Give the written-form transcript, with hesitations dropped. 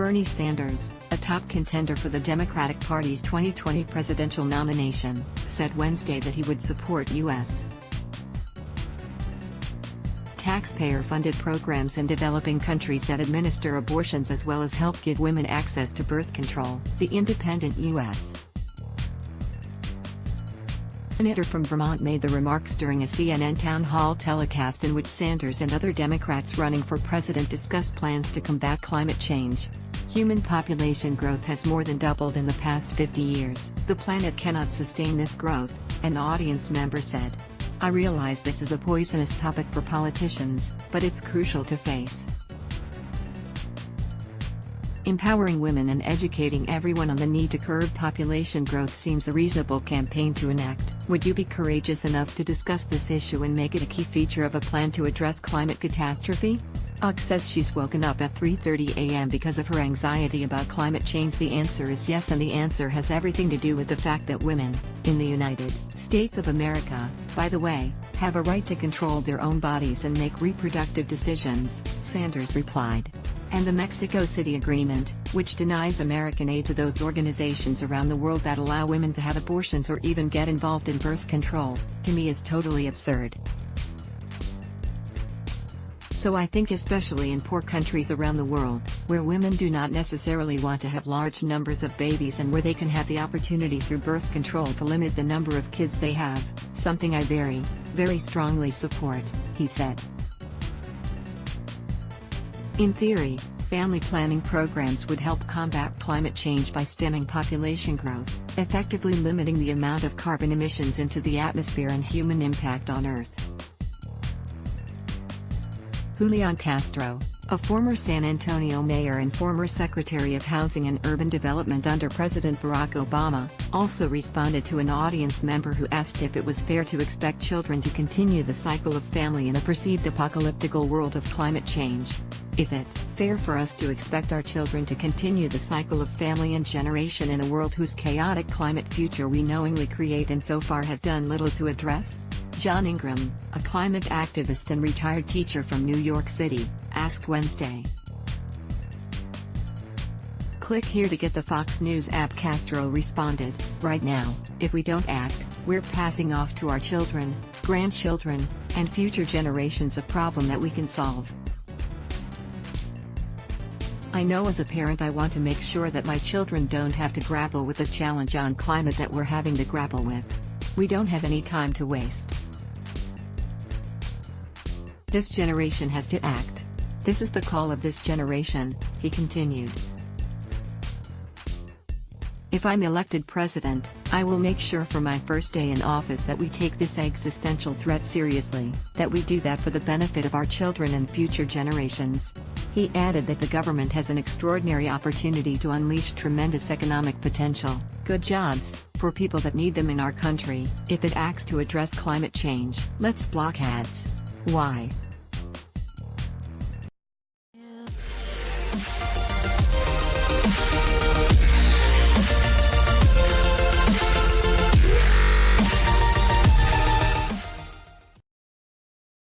Bernie Sanders, a top contender for the Democratic Party's 2020 presidential nomination, said Wednesday that he would support U.S. taxpayer-funded programs in developing countries that administer abortions as well as help give women access to birth control. The independent U.S. senator from Vermont made the remarks during a CNN town hall telecast in which Sanders and other Democrats running for president discussed plans to combat climate change. Human population growth has more than doubled in the past 50 years. The planet cannot sustain this growth, an audience member said. I realize this is a poisonous topic for politicians, but it's crucial to face. Empowering women and educating everyone on the need to curb population growth seems a reasonable campaign to enact. Would you be courageous enough to discuss this issue and make it a key feature of a plan to address climate catastrophe? Ock says she's woken up at 3:30 a.m. because of her anxiety about climate change. The answer is yes, and the answer has everything to do with the fact that women, in the United States of America, by the way, have a right to control their own bodies and make reproductive decisions, Sanders replied. And the Mexico City Agreement, which denies American aid to those organizations around the world that allow women to have abortions or even get involved in birth control, to me is totally absurd. So I think especially in poor countries around the world, where women do not necessarily want to have large numbers of babies and where they can have the opportunity through birth control to limit the number of kids they have, something I very, very strongly support, he said. In theory, family planning programs would help combat climate change by stemming population growth, effectively limiting the amount of carbon emissions into the atmosphere and human impact on Earth. Julian Castro, a former San Antonio mayor and former Secretary of Housing and Urban Development under President Barack Obama, also responded to an audience member who asked if it was fair to expect children to continue the cycle of family in a perceived apocalyptical world of climate change. Is it fair for us to expect our children to continue the cycle of family and generation in a world whose chaotic climate future we knowingly create and so far have done little to address? John Ingram, a climate activist and retired teacher from New York City, asked Wednesday. Click here to get the Fox News app. Castro responded, right now, if we don't act, we're passing off to our children, grandchildren, and future generations a problem that we can solve. I know as a parent I want to make sure that my children don't have to grapple with the challenge on climate that we're having to grapple with. We don't have any time to waste. This generation has to act. This is the call of this generation, he continued. If I'm elected president, I will make sure for my first day in office that we take this existential threat seriously, that we do that for the benefit of our children and future generations. He added that the government has an extraordinary opportunity to unleash tremendous economic potential, good jobs, for people that need them in our country, if it acts to address climate change. Let's block ads. Why?